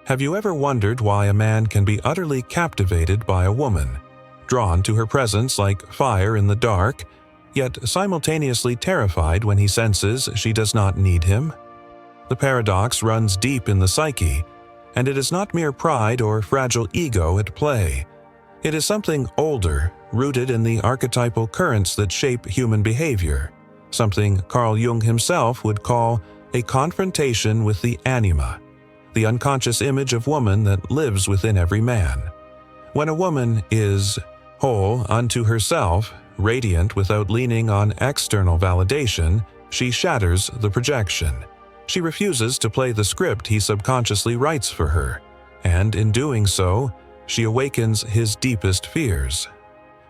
Have you ever wondered why a man can be utterly captivated by a woman, drawn to her presence like fire in the dark, yet simultaneously terrified when he senses she does not need him? The paradox runs deep in the psyche, and it is not mere pride or fragile ego at play. It is something older, rooted in the archetypal currents that shape human behavior, something Carl Jung himself would call a confrontation with the anima, the unconscious image of woman that lives within every man. When a woman is whole unto herself, radiant without leaning on external validation, she shatters the projection. She refuses to play the script he subconsciously writes for her, and in doing so, she awakens his deepest fears.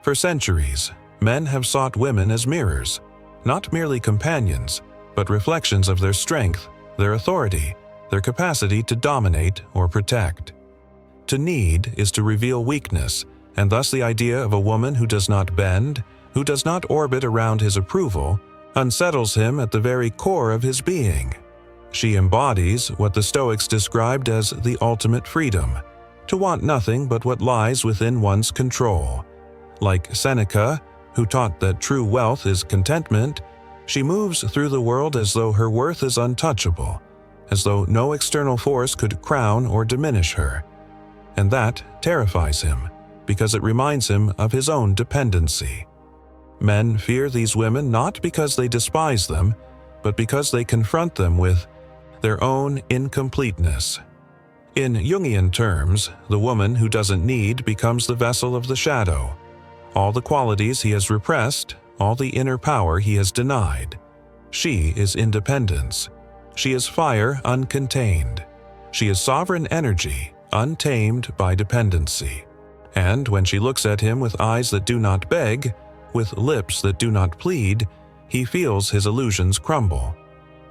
For centuries, men have sought women as mirrors, not merely companions, but reflections of their strength, their authority, their capacity to dominate or protect. To need is to reveal weakness, and thus the idea of a woman who does not bend, who does not orbit around his approval, unsettles him at the very core of his being. She embodies what the Stoics described as the ultimate freedom, to want nothing but what lies within one's control. Like Seneca, who taught that true wealth is contentment, she moves through the world as though her worth is untouchable, as though no external force could crown or diminish her. And that terrifies him, because it reminds him of his own dependency. Men fear these women not because they despise them, but because they confront them with their own incompleteness. In Jungian terms, the woman who doesn't need becomes the vessel of the shadow. All the qualities he has repressed, all the inner power he has denied. She is independence. She is fire uncontained. She is sovereign energy, untamed by dependency. And when she looks at him with eyes that do not beg, with lips that do not plead, he feels his illusions crumble.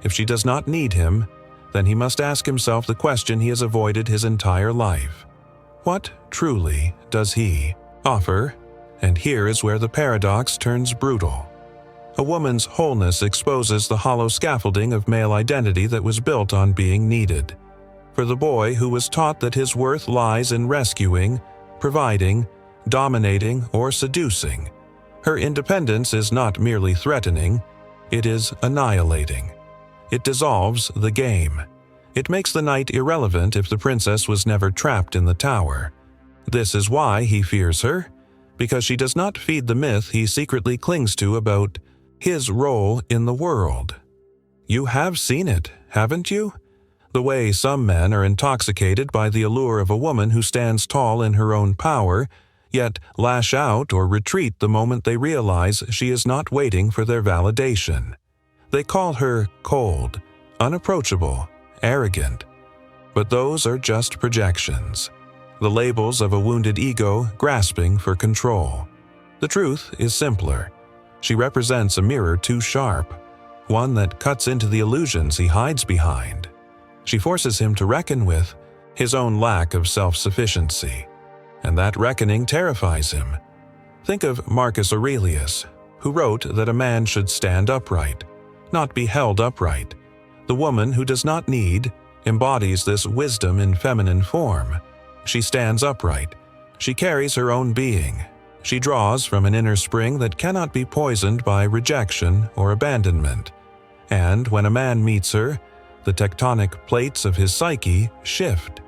If she does not need him, then he must ask himself the question he has avoided his entire life. What truly does he offer? And here is where the paradox turns brutal. A woman's wholeness exposes the hollow scaffolding of male identity that was built on being needed. For the boy who was taught that his worth lies in rescuing, providing, dominating, or seducing, her independence is not merely threatening, it is annihilating. It dissolves the game. It makes the knight irrelevant if the princess was never trapped in the tower. This is why he fears her, because she does not feed the myth he secretly clings to about his role in the world. You have seen it, haven't you? The way some men are intoxicated by the allure of a woman who stands tall in her own power, yet lash out or retreat the moment they realize she is not waiting for their validation. They call her cold, unapproachable, arrogant. But those are just projections, the labels of a wounded ego grasping for control. The truth is simpler. She represents a mirror too sharp, one that cuts into the illusions he hides behind. She forces him to reckon with his own lack of self-sufficiency, and that reckoning terrifies him. Think of Marcus Aurelius, who wrote that a man should stand upright, not be held upright. The woman who does not need embodies this wisdom in feminine form. She stands upright. She carries her own being. She draws from an inner spring that cannot be poisoned by rejection or abandonment. And when a man meets her, the tectonic plates of his psyche shift.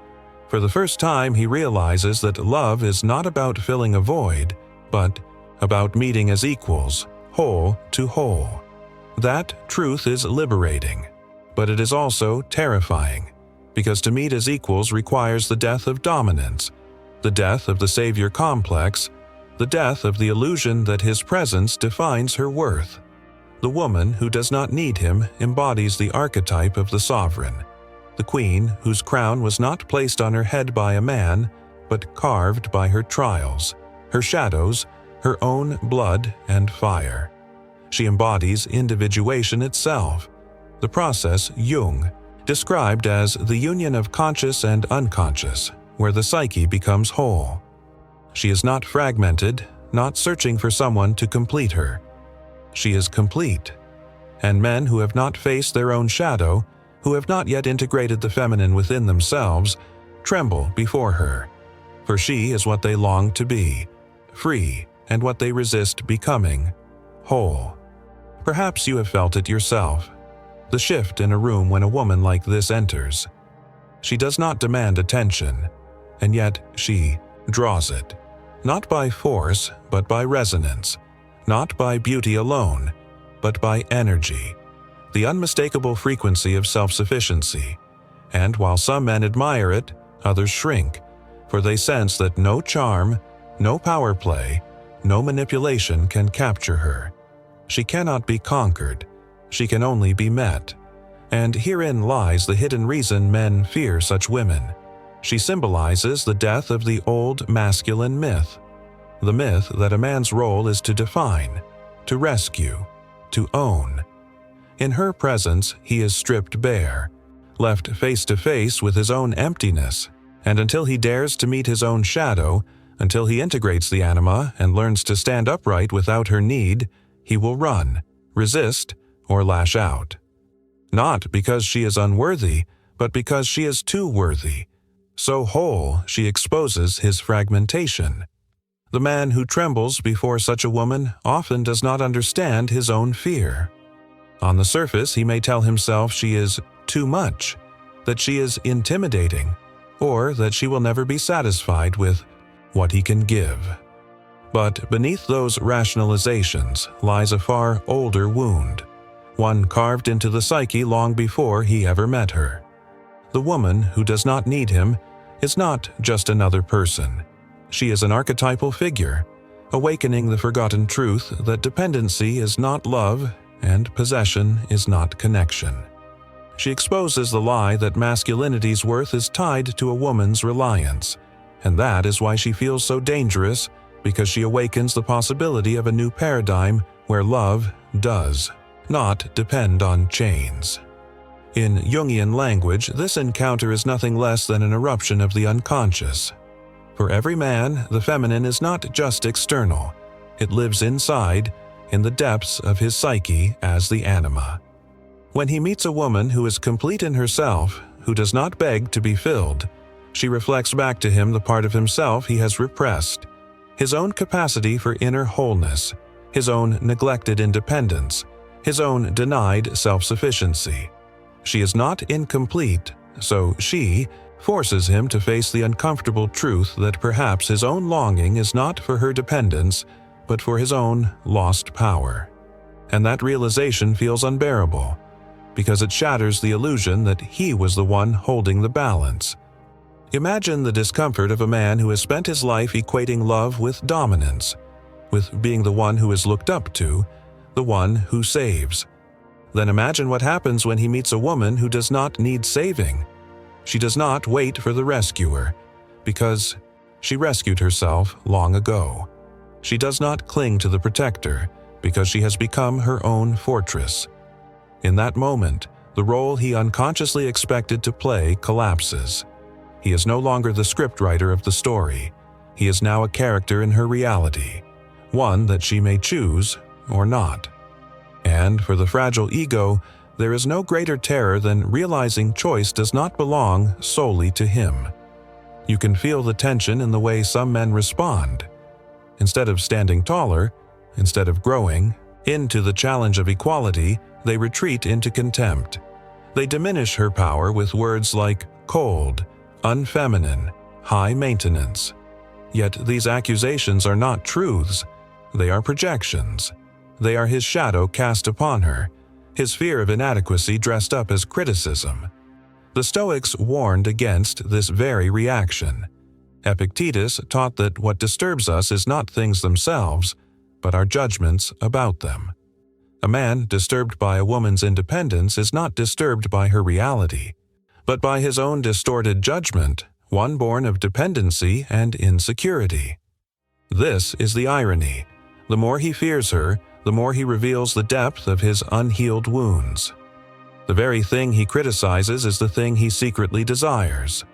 For the first time, he realizes that love is not about filling a void, but about meeting as equals, whole to whole. That truth is liberating, but it is also terrifying, because to meet as equals requires the death of dominance, the death of the savior complex, the death of the illusion that his presence defines her worth. The woman who does not need him embodies the archetype of the sovereign, the queen whose crown was not placed on her head by a man, but carved by her trials, her shadows, her own blood and fire. She embodies individuation itself, the process Jung described as the union of conscious and unconscious, where the psyche becomes whole. She is not fragmented, not searching for someone to complete her. She is complete. And men who have not faced their own shadow, who have not yet integrated the feminine within themselves, tremble before her, for she is what they long to be, free, and what they resist becoming, whole. Perhaps you have felt it yourself, the shift in a room when a woman like this enters. She does not demand attention, and yet she draws it, not by force, but by resonance, not by beauty alone, but by energy, the unmistakable frequency of self-sufficiency. And while some men admire it, others shrink, for they sense that no charm, no power play, no manipulation can capture her. She cannot be conquered, she can only be met. And herein lies the hidden reason men fear such women. She symbolizes the death of the old masculine myth, the myth that a man's role is to define, to rescue, to own. In her presence, he is stripped bare, left face to face with his own emptiness, and until he dares to meet his own shadow, until he integrates the anima and learns to stand upright without her need, he will run, resist, or lash out. Not because she is unworthy, but because she is too worthy. So whole, she exposes his fragmentation. The man who trembles before such a woman often does not understand his own fear. On the surface, he may tell himself she is too much, that she is intimidating, or that she will never be satisfied with what he can give. But beneath those rationalizations lies a far older wound, one carved into the psyche long before he ever met her. The woman who does not need him is not just another person. She is an archetypal figure, awakening the forgotten truth that dependency is not love and possession is not connection. She exposes the lie that masculinity's worth is tied to a woman's reliance, and that is why she feels so dangerous, because she awakens the possibility of a new paradigm where love does not depend on chains. In Jungian language, this encounter is nothing less than an eruption of the unconscious. For every man, the feminine is not just external. It lives inside, in the depths of his psyche as the anima. When he meets a woman who is complete in herself, who does not beg to be filled, she reflects back to him the part of himself he has repressed, his own capacity for inner wholeness, his own neglected independence, his own denied self-sufficiency. She is not incomplete, so she forces him to face the uncomfortable truth that perhaps his own longing is not for her dependence, but for his own lost power. And that realization feels unbearable, because it shatters the illusion that he was the one holding the balance. Imagine the discomfort of a man who has spent his life equating love with dominance, with being the one who is looked up to, the one who saves. Then imagine what happens when he meets a woman who does not need saving. She does not wait for the rescuer, because she rescued herself long ago. She does not cling to the protector, because she has become her own fortress. In that moment, the role he unconsciously expected to play collapses. He is no longer the scriptwriter of the story. He is now a character in her reality, one that she may choose or not. And for the fragile ego, there is no greater terror than realizing choice does not belong solely to him. You can feel the tension in the way some men respond. Instead of standing taller, instead of growing into the challenge of equality, they retreat into contempt. They diminish her power with words like cold, unfeminine, high maintenance. Yet these accusations are not truths, they are projections. They are his shadow cast upon her, his fear of inadequacy dressed up as criticism. The Stoics warned against this very reaction. Epictetus taught that what disturbs us is not things themselves, but our judgments about them. A man disturbed by a woman's independence is not disturbed by her reality, but by his own distorted judgment, one born of dependency and insecurity. This is the irony. The more he fears her, the more he reveals the depth of his unhealed wounds. The very thing he criticizes is the thing he secretly desires.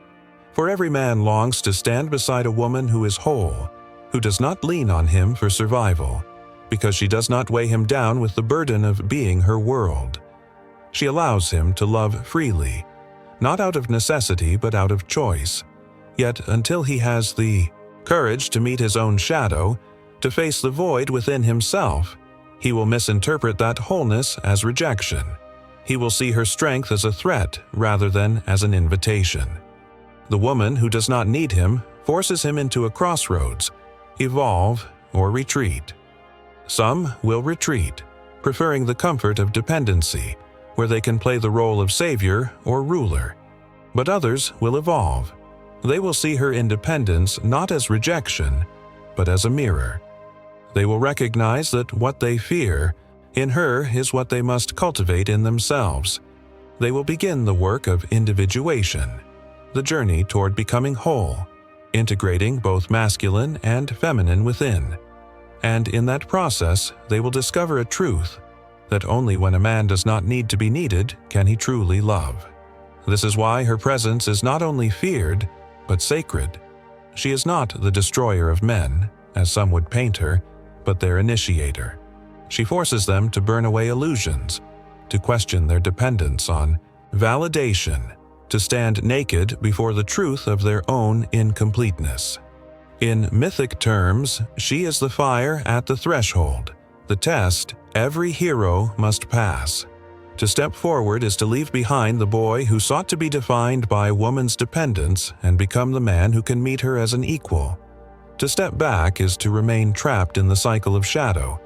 For every man longs to stand beside a woman who is whole, who does not lean on him for survival, because she does not weigh him down with the burden of being her world. She allows him to love freely, not out of necessity but out of choice, Yet until he has the courage to meet his own shadow, to face the void within himself, he will misinterpret that wholeness as rejection. He will see her strength as a threat rather than as an invitation. The woman who does not need him forces him into a crossroads, evolve or retreat. Some will retreat, preferring the comfort of dependency, where they can play the role of savior or ruler. But others will evolve. They will see her independence not as rejection, but as a mirror. They will recognize that what they fear in her is what they must cultivate in themselves. They will begin the work of individuation, the journey toward becoming whole, integrating both masculine and feminine within. And in that process, they will discover a truth that only when a man does not need to be needed can he truly love. This is why her presence is not only feared, but sacred. She is not the destroyer of men, as some would paint her, but their initiator. She forces them to burn away illusions, to question their dependence on validation, to stand naked before the truth of their own incompleteness. In mythic terms, she is the fire at the threshold, the test every hero must pass. To step forward is to leave behind the boy who sought to be defined by a woman's dependence and become the man who can meet her as an equal. To step back is to remain trapped in the cycle of shadow,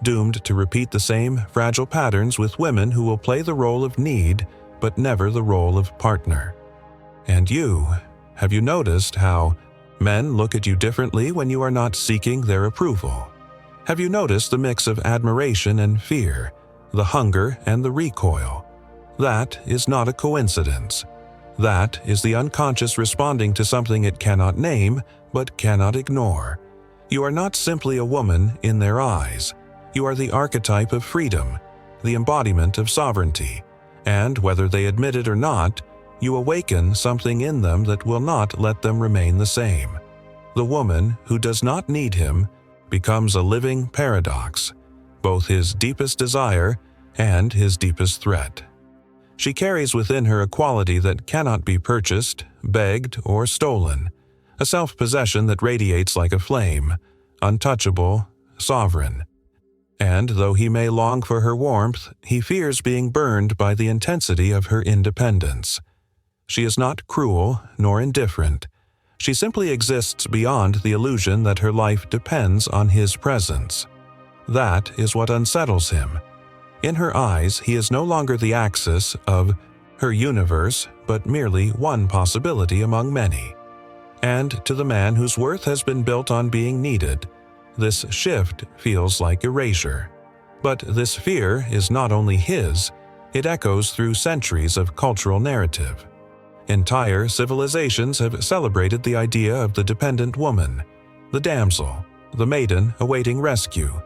doomed to repeat the same fragile patterns with women who will play the role of need but never the role of partner. And have you noticed how men look at you differently when you are not seeking their approval? Have you noticed the mix of admiration and fear, the hunger and the recoil? That is not a coincidence. That is the unconscious responding to something it cannot name but cannot ignore. You are not simply a woman in their eyes. You are the archetype of freedom, the embodiment of sovereignty, and whether they admit it or not, you awaken something in them that will not let them remain the same. The woman who does not need him becomes a living paradox, both his deepest desire and his deepest threat. She carries within her a quality that cannot be purchased, begged, or stolen, a self-possession that radiates like a flame, untouchable, sovereign. And though he may long for her warmth, he fears being burned by the intensity of her independence. She is not cruel nor indifferent. She simply exists beyond the illusion that her life depends on his presence. That is what unsettles him. In her eyes, he is no longer the axis of her universe, but merely one possibility among many. And to the man whose worth has been built on being needed, this shift feels like erasure. But this fear is not only his, it echoes through centuries of cultural narrative. Entire civilizations have celebrated the idea of the dependent woman, the damsel, the maiden awaiting rescue,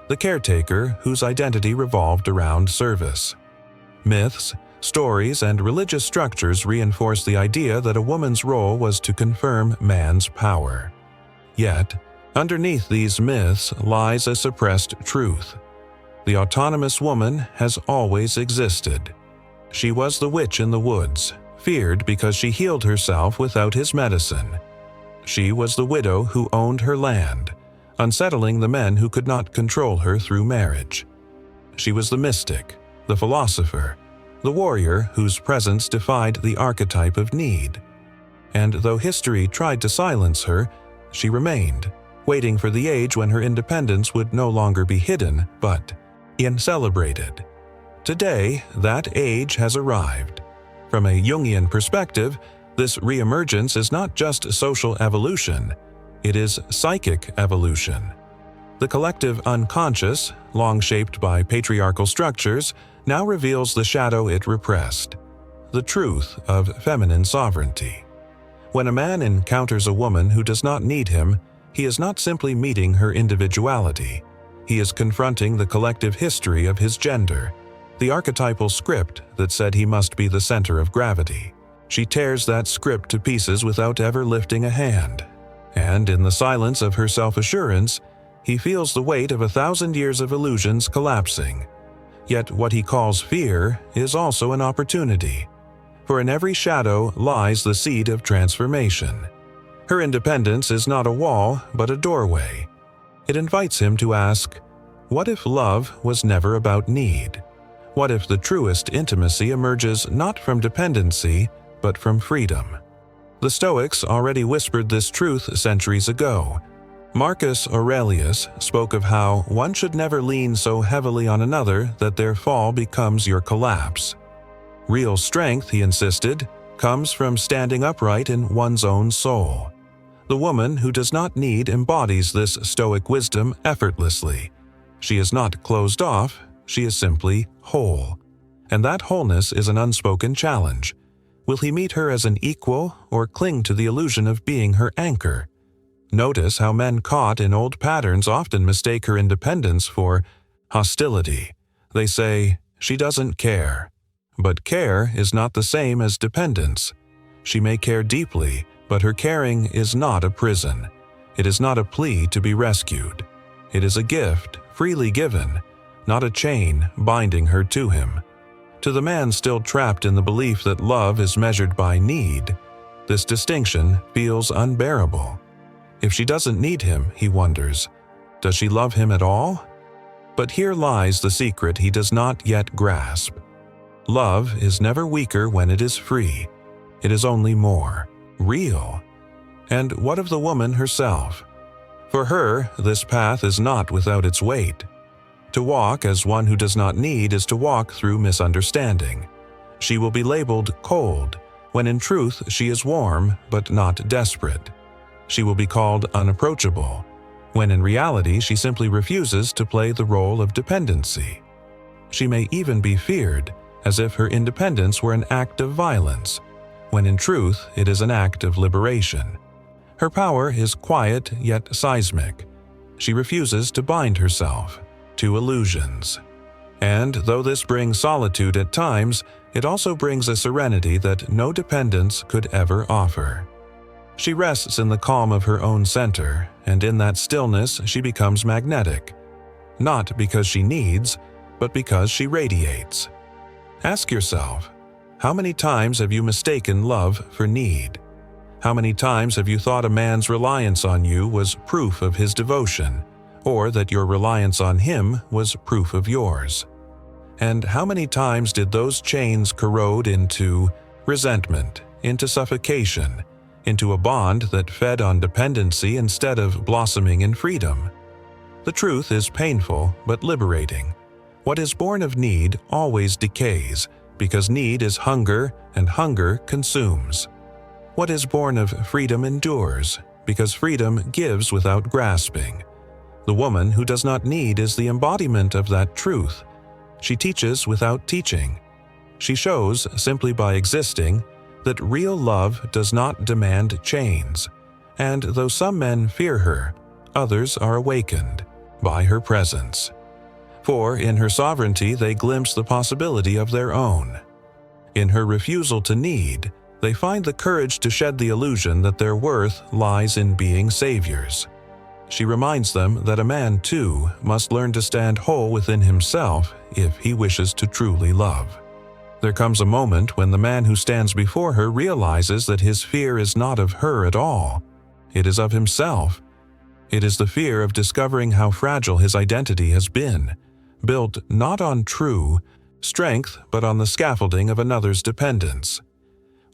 the caretaker whose identity revolved around service. Myths, stories, and religious structures reinforce the idea that a woman's role was to confirm man's power. Yet, underneath these myths lies a suppressed truth. The autonomous woman has always existed. She was the witch in the woods, feared because she healed herself without his medicine. She was the widow who owned her land, unsettling the men who could not control her through marriage. She was the mystic, the philosopher, the warrior whose presence defied the archetype of need. And though history tried to silence her, she remained, waiting for the age when her independence would no longer be hidden, but celebrated. Today, that age has arrived. From a Jungian perspective, this reemergence is not just social evolution, it is psychic evolution. The collective unconscious, long shaped by patriarchal structures, now reveals the shadow it repressed, the truth of feminine sovereignty. When a man encounters a woman who does not need him, he is not simply meeting her individuality. He is confronting the collective history of his gender, the archetypal script that said he must be the center of gravity. She tears that script to pieces without ever lifting a hand. And in the silence of her self-assurance, he feels the weight of 1,000 years of illusions collapsing. Yet what he calls fear is also an opportunity. For in every shadow lies the seed of transformation. Her independence is not a wall, but a doorway. It invites him to ask, what if love was never about need? What if the truest intimacy emerges not from dependency, but from freedom? The Stoics already whispered this truth centuries ago. Marcus Aurelius spoke of how one should never lean so heavily on another that their fall becomes your collapse. Real strength, he insisted, comes from standing upright in one's own soul. The woman who does not need embodies this Stoic wisdom effortlessly. She is not closed off, she is simply whole. And that wholeness is an unspoken challenge. Will he meet her as an equal or cling to the illusion of being her anchor? Notice how men caught in old patterns often mistake her independence for hostility. They say, she doesn't care. But care is not the same as dependence. She may care deeply, but her caring is not a prison. It is not a plea to be rescued. It is a gift, freely given, not a chain binding her to him. To the man still trapped in the belief that love is measured by need, this distinction feels unbearable. If she doesn't need him, he wonders, does she love him at all? But here lies the secret he does not yet grasp. Love is never weaker when it is free. It is only more real. And what of the woman herself? For her, this path is not without its weight. To walk as one who does not need is to walk through misunderstanding. She will be labeled cold, when in truth she is warm but not desperate. She will be called unapproachable, when in reality she simply refuses to play the role of dependency. She may even be feared, as if her independence were an act of violence, when in truth it is an act of liberation. Her power is quiet yet seismic. She refuses to bind herself to illusions. And though this brings solitude at times, it also brings a serenity that no dependence could ever offer. She rests in the calm of her own center, and in that stillness she becomes magnetic, not because she needs, but because she radiates. Ask yourself, how many times have you mistaken love for need? How many times have you thought a man's reliance on you was proof of his devotion, or that your reliance on him was proof of yours? And how many times did those chains corrode into resentment, into suffocation, into a bond that fed on dependency instead of blossoming in freedom? The truth is painful but liberating. What is born of need always decays, because need is hunger and hunger consumes. What is born of freedom endures, because freedom gives without grasping. The woman who does not need is the embodiment of that truth. She teaches without teaching. She shows, simply by existing, that real love does not demand chains. And though some men fear her, others are awakened by her presence. For in her sovereignty they glimpse the possibility of their own. In her refusal to need, they find the courage to shed the illusion that their worth lies in being saviors. She reminds them that a man, too, must learn to stand whole within himself if he wishes to truly love. There comes a moment when the man who stands before her realizes that his fear is not of her at all. It is of himself. It is the fear of discovering how fragile his identity has been, built not on true strength but on the scaffolding of another's dependence.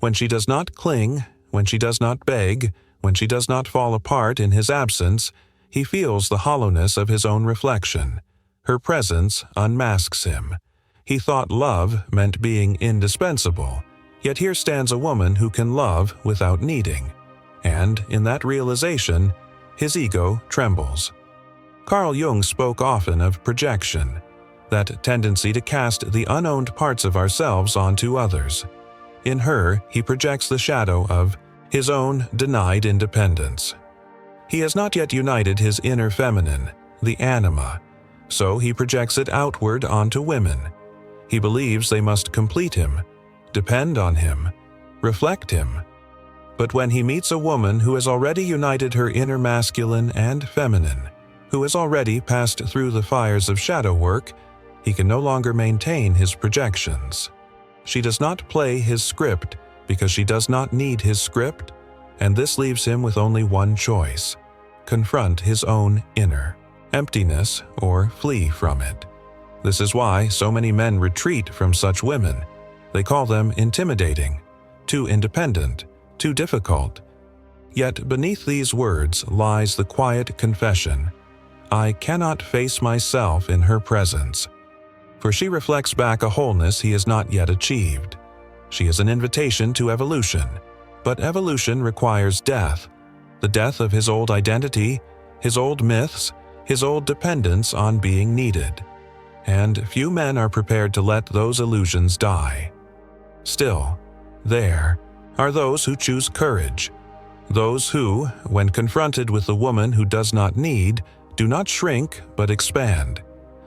When she does not cling, when she does not beg, when she does not fall apart in his absence, he feels the hollowness of his own reflection. Her presence unmasks him. He thought love meant being indispensable, yet here stands a woman who can love without needing. And in that realization, his ego trembles. Carl Jung spoke often of projection, that tendency to cast the unowned parts of ourselves onto others. In her, he projects the shadow of his own denied independence. He has not yet united his inner feminine, the anima, so he projects it outward onto women. He believes they must complete him, depend on him, reflect him. But when he meets a woman who has already united her inner masculine and feminine, who has already passed through the fires of shadow work, he can no longer maintain his projections. She does not play his script because she does not need his script. and this leaves him with only one choice: confront his own inner emptiness or flee from it. This is why so many men retreat from such women. They call them intimidating, too independent, too difficult. Yet beneath these words lies the quiet confession: I cannot face myself in her presence. For she reflects back a wholeness he has not yet achieved. She is an invitation to evolution, but evolution requires death, the death of his old identity, his old myths, his old dependence on being needed. And few men are prepared to let those illusions die. Still, there are those who choose courage, those who, when confronted with the woman who does not need, do not shrink but expand.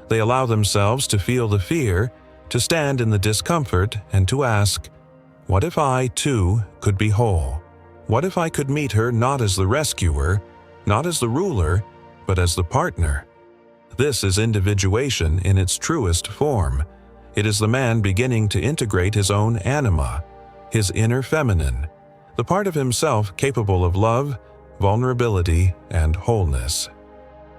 They allow themselves to feel the fear, to stand in the discomfort, and to ask, what if I, too, could be whole? What if I could meet her not as the rescuer, not as the ruler, but as the partner? This is individuation in its truest form. It is the man beginning to integrate his own anima, his inner feminine, the part of himself capable of love, vulnerability, and wholeness.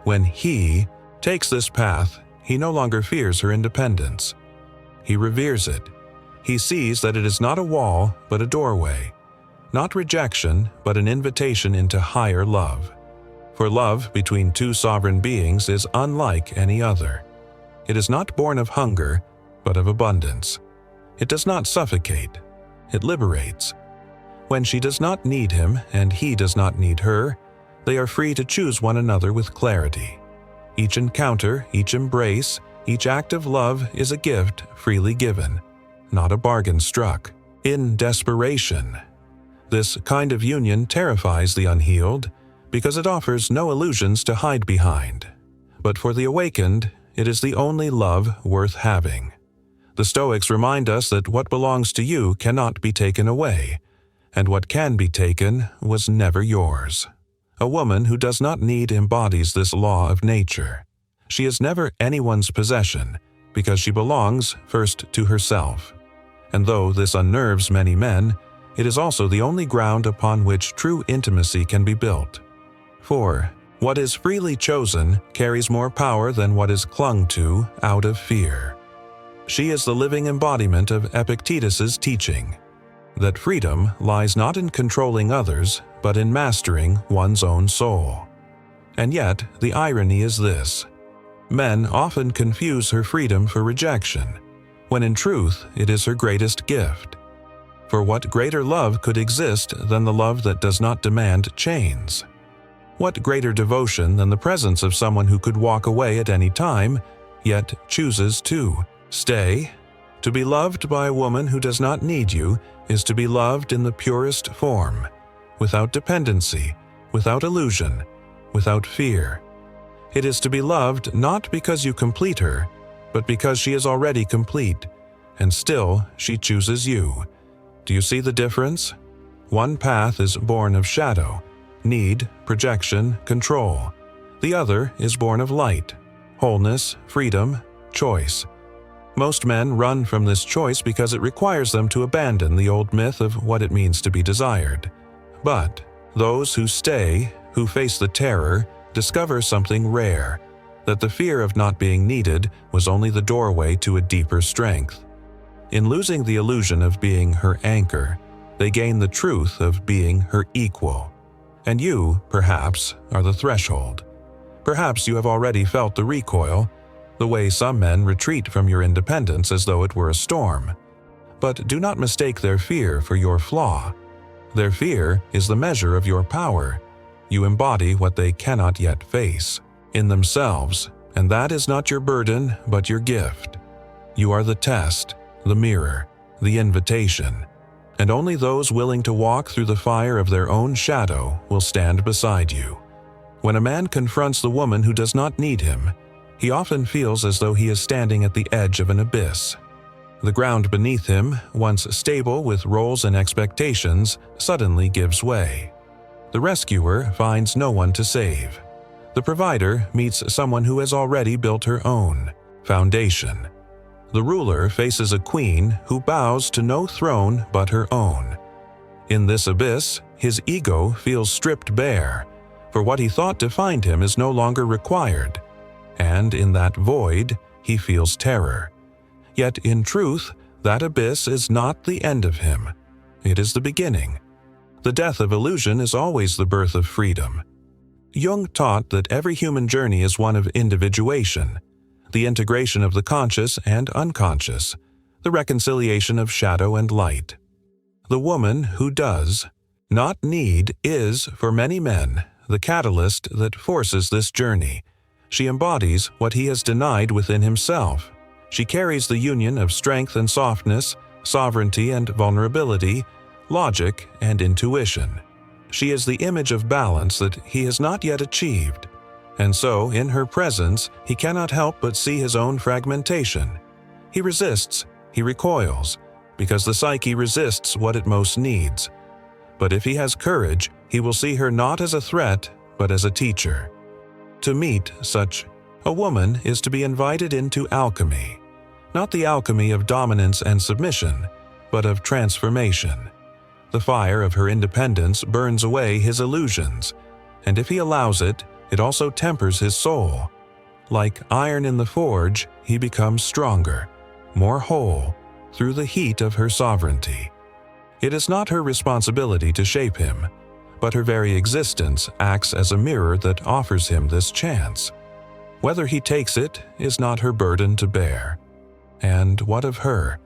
When he takes this path, he no longer fears her independence. He reveres it. He sees that it is not a wall, but a doorway, not rejection, but an invitation into higher love. For love between two sovereign beings is unlike any other. It is not born of hunger, but of abundance. It does not suffocate. It liberates. When she does not need him and he does not need her, they are free to choose one another with clarity. Each encounter, each embrace, each act of love is a gift freely given, not a bargain struck, in desperation. This kind of union terrifies the unhealed because it offers no illusions to hide behind. But for the awakened, it is the only love worth having. The Stoics remind us that what belongs to you cannot be taken away, and what can be taken was never yours. A woman who does not need embodies this law of nature. She is never anyone's possession because she belongs first to herself. And though this unnerves many men, it is also the only ground upon which true intimacy can be built. For what is freely chosen carries more power than what is clung to out of fear. She is the living embodiment of Epictetus's teaching, that freedom lies not in controlling others, but in mastering one's own soul. And yet, the irony is this: men often confuse her freedom for rejection, when in truth it is her greatest gift. For what greater love could exist than the love that does not demand chains? What greater devotion than the presence of someone who could walk away at any time, yet chooses to stay? To be loved by a woman who does not need you is to be loved in the purest form, without dependency, without illusion, without fear. It is to be loved not because you complete her, but because she is already complete, and still she chooses you. Do you see the difference? One path is born of shadow, need, projection, control. The other is born of light, wholeness, freedom, choice. Most men run from this choice because it requires them to abandon the old myth of what it means to be desired. But those who stay, who face the terror, discover something rare, that the fear of not being needed was only the doorway to a deeper strength. In losing the illusion of being her anchor, they gain the truth of being her equal. And you, perhaps, are the threshold. Perhaps you have already felt the recoil, the way some men retreat from your independence as though it were a storm. But do not mistake their fear for your flaw. Their fear is the measure of your power. You embody what they cannot yet face in themselves, and that is not your burden, but your gift. You are the test, the mirror, the invitation, and only those willing to walk through the fire of their own shadow will stand beside you. When a man confronts the woman who does not need him, he often feels as though he is standing at the edge of an abyss. The ground beneath him, once stable with roles and expectations, suddenly gives way. The rescuer finds no one to save. The provider meets someone who has already built her own foundation. The ruler faces a queen who bows to no throne but her own. In this abyss, his ego feels stripped bare, for what he thought defined him is no longer required, and in that void, he feels terror. Yet in truth, that abyss is not the end of him. It is the beginning. The death of illusion is always the birth of freedom. Jung taught that every human journey is one of individuation, the integration of the conscious and unconscious, the reconciliation of shadow and light. The woman who does not need is, for many men, the catalyst that forces this journey. She embodies what he has denied within himself. She carries the union of strength and softness, sovereignty and vulnerability, logic and intuition. She is the image of balance that he has not yet achieved, and so, in her presence, he cannot help but see his own fragmentation. He resists, he recoils, because the psyche resists what it most needs. But if he has courage, he will see her not as a threat, but as a teacher. To meet such a woman is to be invited into alchemy, not the alchemy of dominance and submission, but of transformation. The fire of her independence burns away his illusions, and if he allows it, it also tempers his soul. Like iron in the forge, he becomes stronger, more whole, through the heat of her sovereignty. It is not her responsibility to shape him, but her very existence acts as a mirror that offers him this chance. Whether he takes it is not her burden to bear. And what of her?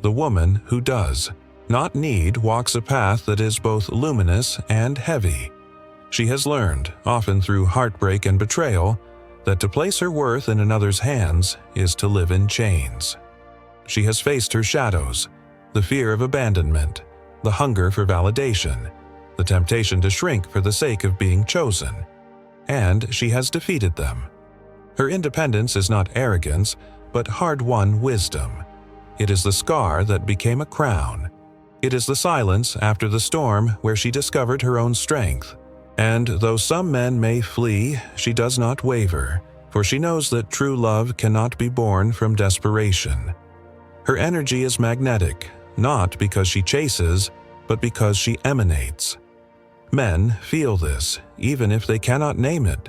The woman who does not need walks a path that is both luminous and heavy. She has learned, often through heartbreak and betrayal, that to place her worth in another's hands is to live in chains. She has faced her shadows, the fear of abandonment, the hunger for validation, the temptation to shrink for the sake of being chosen, and she has defeated them. Her independence is not arrogance, but hard-won wisdom. It is the scar that became a crown. It is the silence after the storm where she discovered her own strength. And though some men may flee, she does not waver, for she knows that true love cannot be born from desperation. Her energy is magnetic, not because she chases, but because she emanates. Men feel this, even if they cannot name it.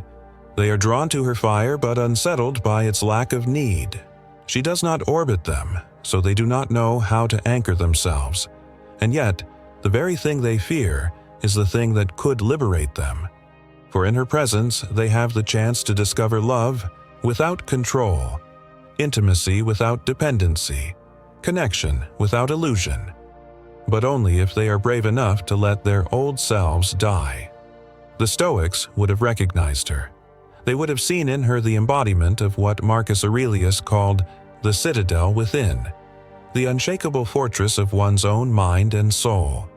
They are drawn to her fire but unsettled by its lack of need. She does not orbit them, so they do not know how to anchor themselves. And yet, the very thing they fear is the thing that could liberate them. For in her presence, they have the chance to discover love without control, intimacy without dependency, connection without illusion, but only if they are brave enough to let their old selves die. The Stoics would have recognized her. They would have seen in her the embodiment of what Marcus Aurelius called the citadel within, the unshakable fortress of one's own mind and soul.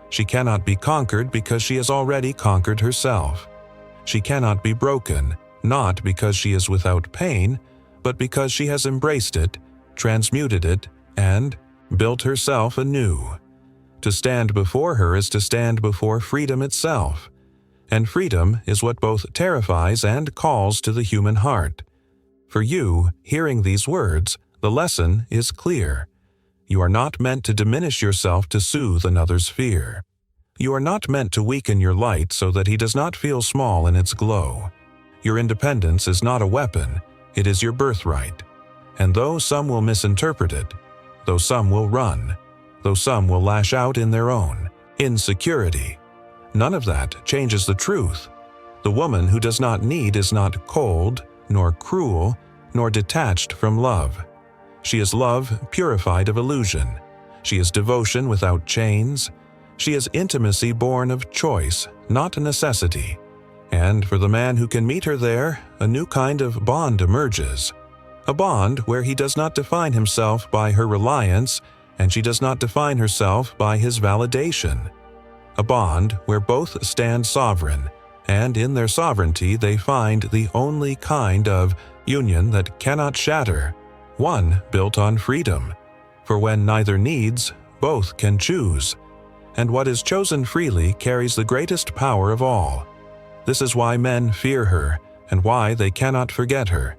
She cannot be conquered because she has already conquered herself. She cannot be broken, not because she is without pain, but because she has embraced it, transmuted it, and built herself anew. To stand before her is to stand before freedom itself, and freedom is what both terrifies and calls to the human heart. For you, hearing these words, the lesson is clear. You are not meant to diminish yourself to soothe another's fear. You are not meant to weaken your light so that he does not feel small in its glow. Your independence is not a weapon, it is your birthright. And though some will misinterpret it, though some will run, though some will lash out in their own insecurity, none of that changes the truth. The woman who does not need is not cold, nor cruel, nor detached from love. She is love purified of illusion. She is devotion without chains. She is intimacy born of choice, not necessity. And for the man who can meet her there, a new kind of bond emerges. A bond where he does not define himself by her reliance, and she does not define herself by his validation. A bond where both stand sovereign, and in their sovereignty they find the only kind of union that cannot shatter, one built on freedom. For when neither needs, both can choose. And what is chosen freely carries the greatest power of all. This is why men fear her, and why they cannot forget her.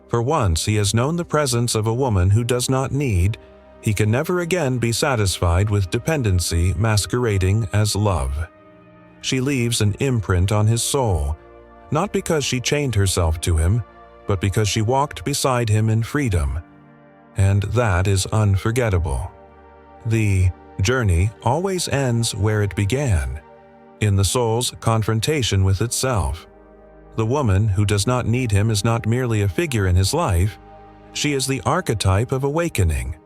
For once he has known the presence of a woman who does not need, he can never again be satisfied with dependency masquerading as love. She leaves an imprint on his soul, not because she chained herself to him, but because she walked beside him in freedom. And that is unforgettable. The journey always ends where it began, in the soul's confrontation with itself. The woman who does not need him is not merely a figure in his life, she is the archetype of awakening,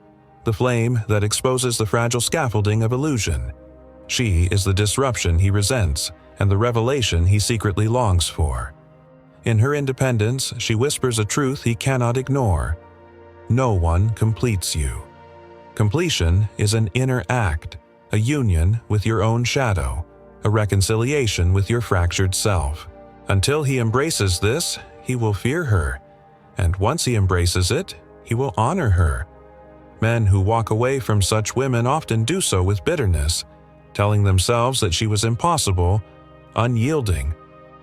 the flame that exposes the fragile scaffolding of illusion. She is the disruption he resents and the revelation he secretly longs for. In her independence, she whispers a truth he cannot ignore. No one completes you. Completion is an inner act, a union with your own shadow, a reconciliation with your fractured self. Until he embraces this, he will fear her, and once he embraces it, he will honor her. Men who walk away from such women often do so with bitterness, telling themselves that she was impossible, unyielding,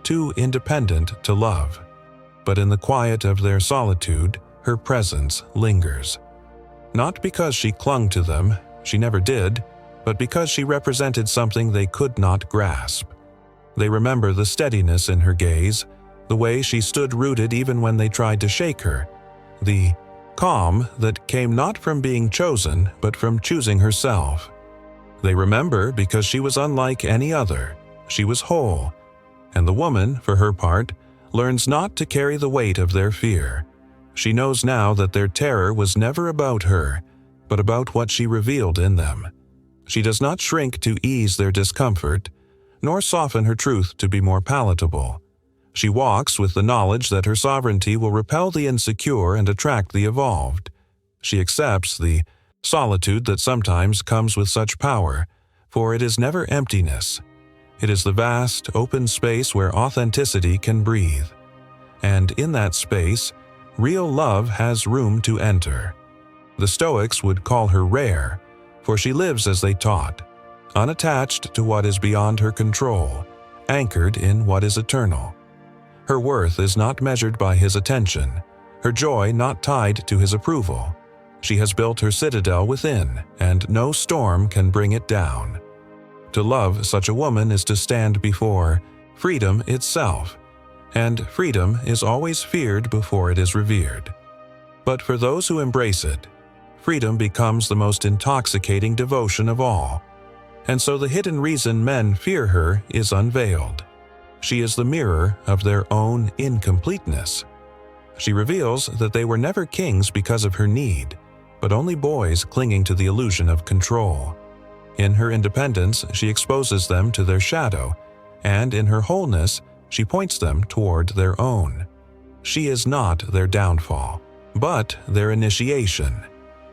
too independent to love. But in the quiet of their solitude, her presence lingers. Not because she clung to them, she never did, but because she represented something they could not grasp. They remember the steadiness in her gaze, the way she stood rooted even when they tried to shake her, the calm that came not from being chosen but from choosing herself. They remember because she was unlike any other. She was whole, and the woman, for her part, learns not to carry the weight of their fear. She knows now that their terror was never about her, but about what she revealed in them. She does not shrink to ease their discomfort, nor soften her truth to be more palatable. She walks with the knowledge that her sovereignty will repel the insecure and attract the evolved. She accepts the solitude that sometimes comes with such power, for it is never emptiness. It is the vast, open space where authenticity can breathe. And in that space, real love has room to enter. The Stoics would call her rare, for she lives as they taught, unattached to what is beyond her control, anchored in what is eternal. Her worth is not measured by his attention, her joy not tied to his approval. She has built her citadel within, and no storm can bring it down. To love such a woman is to stand before freedom itself, and freedom is always feared before it is revered. But for those who embrace it, freedom becomes the most intoxicating devotion of all. And so the hidden reason men fear her is unveiled. She is the mirror of their own incompleteness. She reveals that they were never kings because of her need, but only boys clinging to the illusion of control. In her independence, she exposes them to their shadow, and in her wholeness, she points them toward their own. She is not their downfall, but their initiation.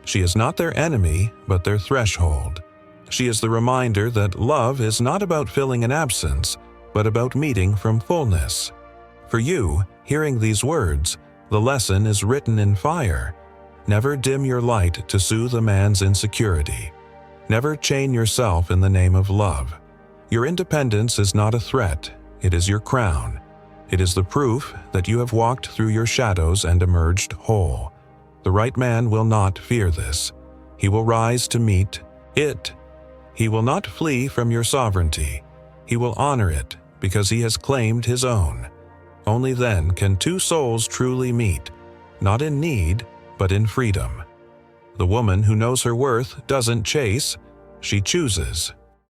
She is not their enemy, but their threshold. She is the reminder that love is not about filling an absence, but about meeting from fullness. For you, hearing these words, the lesson is written in fire. Never dim your light to soothe a man's insecurity. Never chain yourself in the name of love. Your independence is not a threat, it is your crown. It is the proof that you have walked through your shadows and emerged whole. The right man will not fear this. He will rise to meet it. He will not flee from your sovereignty. He will honor it because he has claimed his own. Only then can two souls truly meet, not in need, but in freedom. The woman who knows her worth doesn't chase, she chooses.